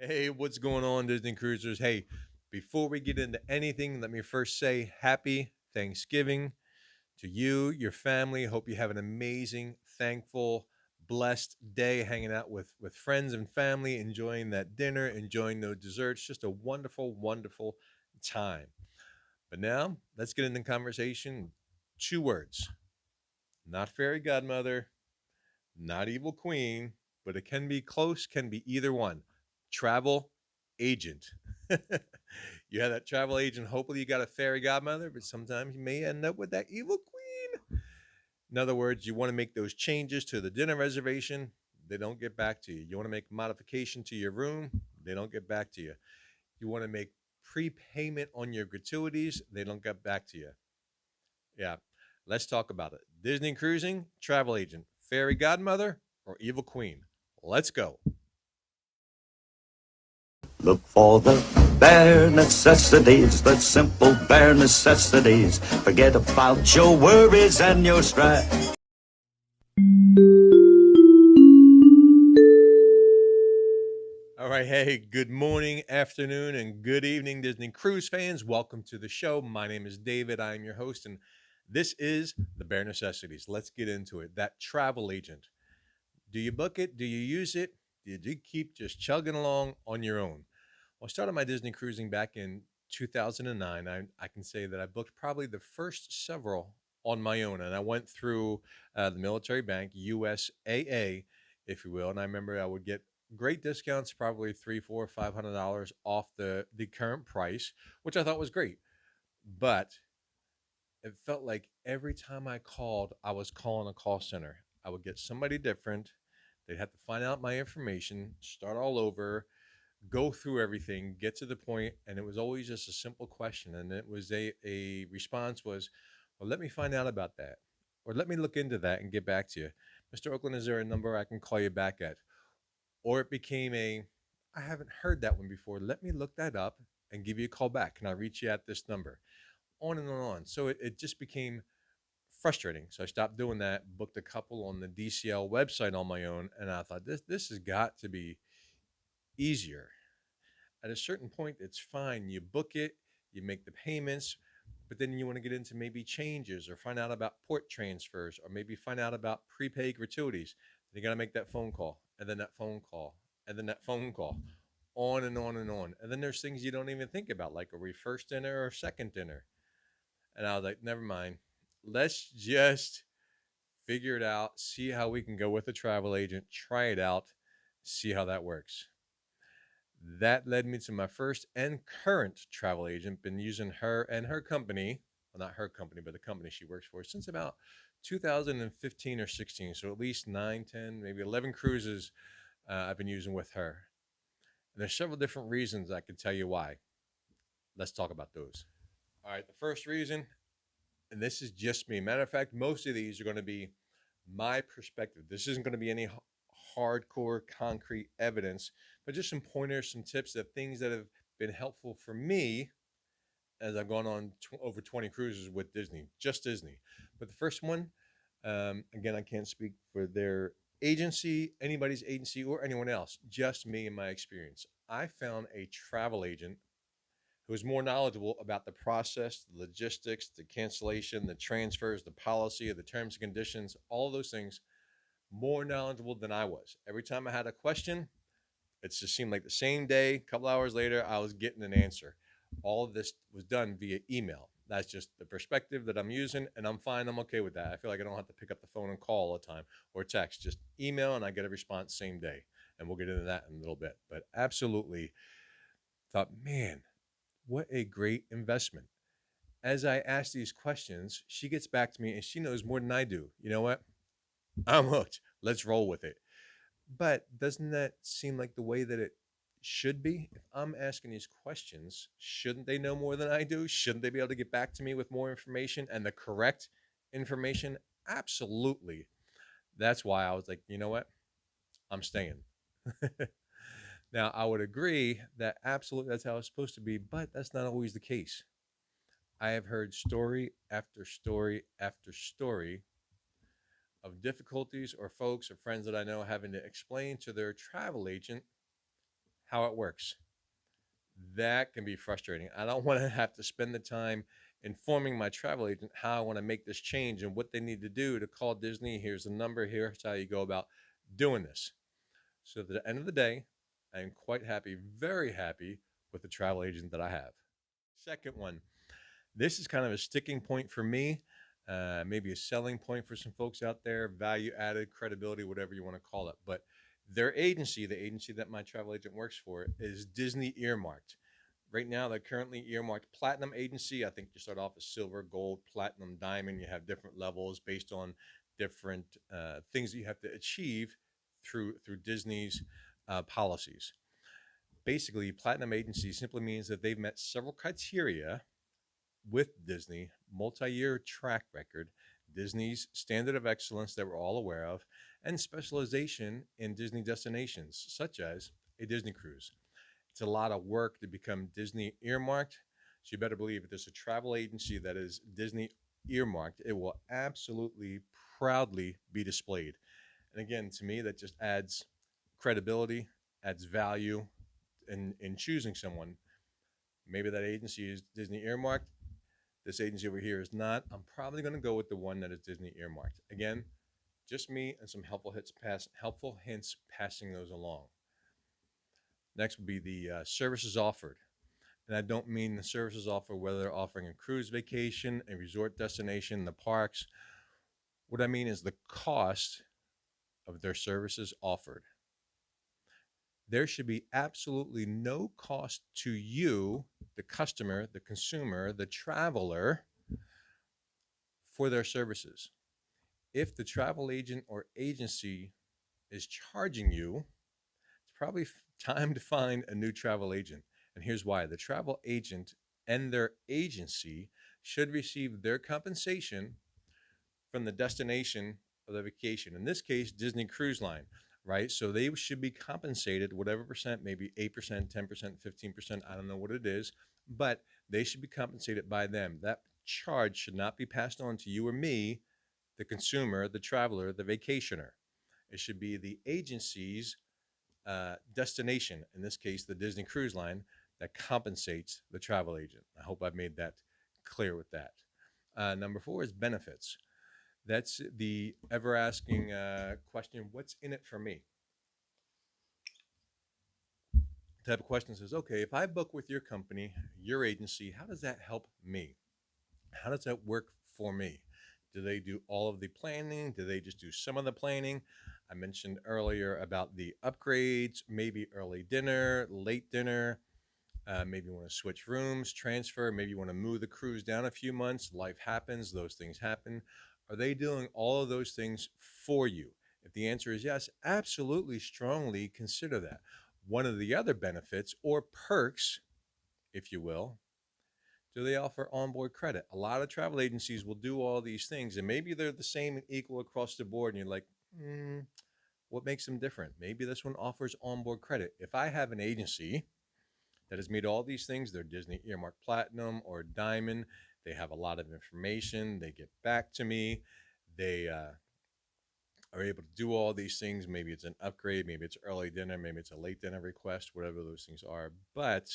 Hey, what's going on, Disney Cruisers? Hey, before we get into anything, let me first say happy Thanksgiving to you, your family. Hope you have an amazing, thankful, blessed day hanging out with friends and family, enjoying that dinner, enjoying those desserts. Just a wonderful, wonderful time. But now, let's get into conversation. Two words: not fairy godmother, not evil queen, but it can be close, can be either one. Travel agent. You have that travel agent. Hopefully, you got a fairy godmother, but sometimes you may end up with that evil queen. In other words, you want to make those changes to the dinner reservation, they don't get back to you. You want to make modification to your room, they don't get back to you. You want to make prepayment on your gratuities, they don't get back to you. Yeah. Let's talk about it. Disney cruising, travel agent, fairy godmother, or evil queen. Let's go. Look for the bare necessities, the simple bare necessities. Forget about your worries and your strife. All right. Hey, good morning, afternoon, and good evening, Disney cruise fans. Welcome to the show. My name is David. I am your host, and this is the bare necessities. Let's get into it. That travel agent. Do you book it? Do you use it? Did you keep just chugging along on your own? Well, I started my Disney cruising back in 2009. I can say that I booked probably the first several on my own, and I went through the military bank, USAA, if you will. And I remember I would get great discounts, probably three, four, $500 off the current price, which I thought was great. But it felt like every time I called, I was calling a call center. I would get somebody different. They'd have to find out my information, start all over, go through everything, get to the point, and it was always just a simple question. And it was a response was, well, let me find out about that. Or let me look into that and get back to you. Mr. Oakland, is there a number I can call you back at? Or it became I haven't heard that one before. Let me look that up and give you a call back. Can I reach you at this number? On and on. So it just became frustrating. So I stopped doing that, booked a couple on the DCL website on my own, and I thought this has got to be easier. At a certain point, it's fine. You book it, you make the payments, but then you want to get into maybe changes or find out about port transfers or maybe find out about prepaid gratuities. Then you got to make that phone call and then that phone call and then that phone call, on and on and on. And then there's things you don't even think about, like a first dinner or second dinner. And I was like, never mind. Let's just figure it out, see how we can go with a travel agent, try it out, see how that works. That led me to my first and current travel agent. Been using her and her company, well, not her company, but the company she works for, since about 2015 or 16. So at least 9, 10, maybe 11 cruises I've been using with her. And there's several different reasons I could tell you why. Let's talk about those. All right, the first reason, and this is just me. Matter of fact, most of these are going to be my perspective. This isn't going to be any hardcore, concrete evidence, but just some pointers, some tips, that things that have been helpful for me as I've gone on over 20 cruises with Disney, just Disney. But the first one, again, I can't speak for their agency, anybody's agency, or anyone else, just me and my experience. I found a travel agent who is more knowledgeable about the process, the logistics, the cancellation, the transfers, the policy, the terms and conditions, all of those things, more knowledgeable than I was. Every time I had a question, it just seemed like the same day, a couple hours later, I was getting an answer. All of this was done via email. That's just the perspective that I'm using, and I'm fine. I'm okay with that. I feel like I don't have to pick up the phone and call all the time or text. Just email, and I get a response same day. And we'll get into that in a little bit. But absolutely thought, man, what a great investment. As I ask these questions, she gets back to me and she knows more than I do. You know what? I'm hooked. Let's roll with it. But doesn't that seem like the way that it should be? If I'm asking these questions, shouldn't they know more than I do? Shouldn't they be able to get back to me with more information and the correct information? Absolutely. That's why I was like, you know what? I'm staying. Now, I would agree that absolutely that's how it's supposed to be, but that's not always the case. I have heard story after story after story of difficulties or folks or friends that I know having to explain to their travel agent how it works. That can be frustrating. I don't want to have to spend the time informing my travel agent how I want to make this change and what they need to do to call Disney. Here's the number. Here's how you go about doing this. So at the end of the day, I am quite happy, very happy with the travel agent that I have. Second one, this is kind of a sticking point for me, maybe a selling point for some folks out there, value added, credibility, whatever you want to call it. But their agency, the agency that my travel agent works for, is Disney earmarked. Right now, they're currently earmarked platinum agency. I think you start off as silver, gold, platinum, diamond. You have different levels based on different things that you have to achieve through Disney's policies. Basically, platinum agency simply means that they've met several criteria with Disney, multi-year track record, Disney's standard of excellence that we're all aware of, and specialization in Disney destinations, such as a Disney cruise. It's a lot of work to become Disney earmarked. So you better believe if there's a travel agency that is Disney earmarked, it will absolutely proudly be displayed. And again, to me, that just adds credibility, adds value in choosing someone. Maybe that agency is Disney earmarked. This agency over here is not. I'm probably going to go with the one that is Disney earmarked. Again, just me and some helpful hints passing those along. Next would be the services offered. And I don't mean the services offered whether they're offering a cruise vacation, a resort destination, the parks. What I mean is the cost of their services offered. There should be absolutely no cost to you, the customer, the consumer, the traveler, for their services. If the travel agent or agency is charging you, it's probably time to find a new travel agent. And here's why: the travel agent and their agency should receive their compensation from the destination of the vacation. In this case, Disney Cruise Line, right? So they should be compensated whatever percent, maybe 8%, 10%, 15%, I don't know what it is, but they should be compensated by them. That charge should not be passed on to you or me, the consumer, the traveler, the vacationer. It should be the agency's destination, in this case, the Disney Cruise Line, that compensates the travel agent. I hope I've made that clear with that. Number four is benefits. That's the ever asking question: what's in it for me? The type of question says, okay, if I book with your company, your agency, how does that help me? How does that work for me? Do they do all of the planning? Do they just do some of the planning? I mentioned earlier about the upgrades, maybe early dinner, late dinner. Maybe you want to switch rooms, transfer. Maybe you want to move the cruise down a few months. Life happens, those things happen. Are they doing all of those things for you? If the answer is yes, absolutely strongly consider that. One of the other benefits or perks, if you will, do they offer onboard credit? A lot of travel agencies will do all these things, and maybe they're the same and equal across the board. And you're like, what makes them different? Maybe this one offers onboard credit. If I have an agency that has made all these things, they're Disney earmarked platinum or diamond, they have a lot of information, they get back to me, they are able to do all these things. Maybe it's an upgrade, maybe it's early dinner, maybe it's a late dinner request, whatever those things are. But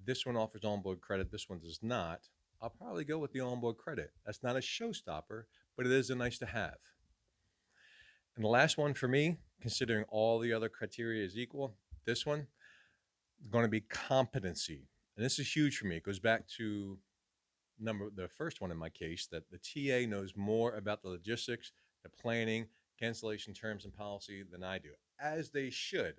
this one offers onboard credit, this one does not. I'll probably go with the onboard credit. That's not a showstopper, but it is a nice to have. And the last one for me, considering all the other criteria is equal, this one is going to be competency. And this is huge for me. It goes back to the first one in my case, that the TA knows more about the logistics, the planning, cancellation terms and policy than I do, as they should.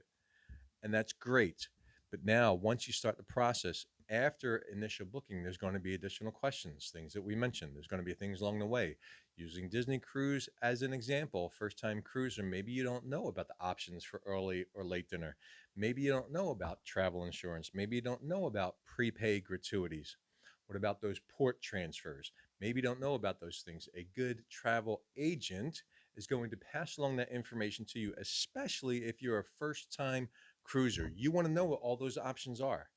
And that's great. But now, once you start the process after initial booking, there's going to be additional questions, things that we mentioned. There's going to be things along the way. Using Disney Cruise as an example, first time cruiser, maybe you don't know about the options for early or late dinner. Maybe you don't know about travel insurance. Maybe you don't know about prepaid gratuities. What about those port transfers? Maybe you don't know about those things. A good travel agent is going to pass along that information to you, especially if you're a first time cruiser. You want to know what all those options are.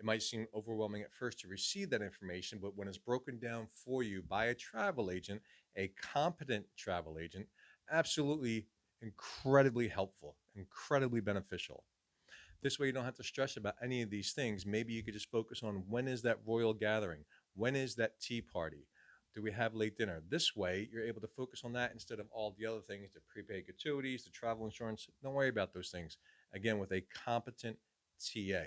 It might seem overwhelming at first to receive that information, but when it's broken down for you by a travel agent, a competent travel agent, absolutely incredibly helpful, incredibly beneficial. This way, you don't have to stress about any of these things. Maybe you could just focus on when is that royal gathering? When is that tea party? Do we have late dinner? This way, you're able to focus on that instead of all the other things, the prepaid gratuities, the travel insurance. Don't worry about those things. Again, with a competent TA.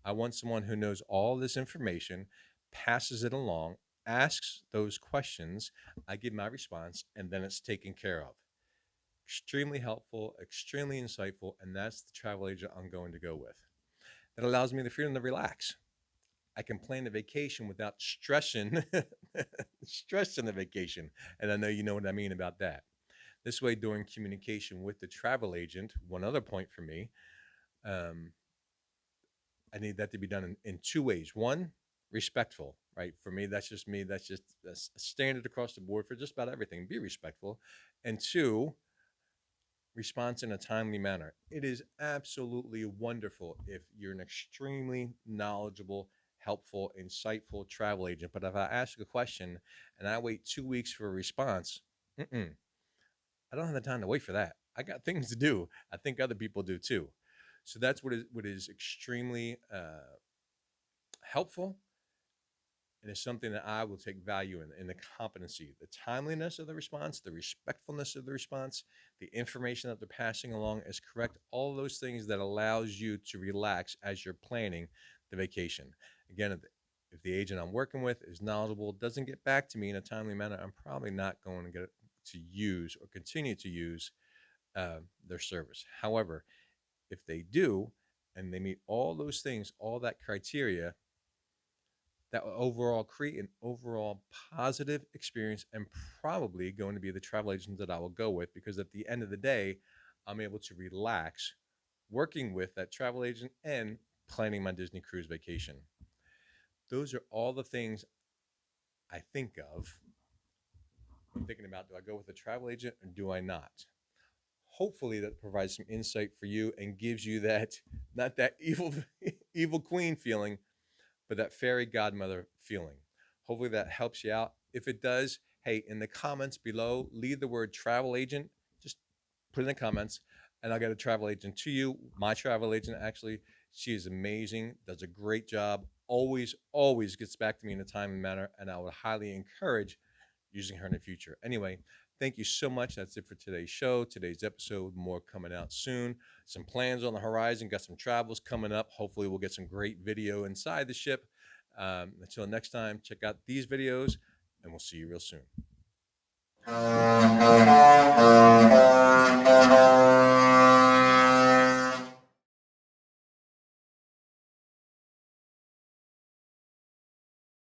I want someone who knows all this information, passes it along, asks those questions. I give my response, and then it's taken care of. Extremely helpful, extremely insightful, and that's the travel agent I'm going to go with. That allows me the freedom to relax. I can plan the vacation without stressing stressing the vacation. And I know you know what I mean about that. This way, during communication with the travel agent, one other point for me, um, I need that to be done in two ways. One, respectful, right? For me, that's just me. That's a standard across the board for just about everything. Be respectful. And two, response in a timely manner. It is absolutely wonderful if you're an extremely knowledgeable, helpful, insightful travel agent. But if I ask a question and I wait 2 weeks for a response, I don't have the time to wait for that. I got things to do. I think other people do too. So that's what is extremely helpful, and it's something that I will take value in the competency, the timeliness of the response, the respectfulness of the response, the information that they're passing along is correct. All those things that allows you to relax as you're planning the vacation. Again, if the agent I'm working with is knowledgeable, doesn't get back to me in a timely manner, I'm probably not going to get to use or continue to use their service. However, if they do and they meet all those things, all that criteria, that will overall create an overall positive experience and probably going to be the travel agent that I will go with because at the end of the day, I'm able to relax working with that travel agent and planning my Disney cruise vacation. Those are all the things I think of when thinking about do I go with a travel agent or do I not? Hopefully that provides some insight for you and gives you that not that evil evil queen feeling, but that fairy godmother feeling. Hopefully that helps you out. If it does, hey, in the comments below, leave the word travel agent. Just put in the comments, and I'll get a travel agent to you. My travel agent, actually, she is amazing, does a great job, always gets back to me in a timely manner, and I would highly encourage using her in the future. Anyway, thank you so much. That's it for today's show, today's episode. More coming out soon. Some plans on the horizon. Got some travels coming up. Hopefully, we'll get some great video inside the ship. Until next time, check out these videos, and we'll see you real soon.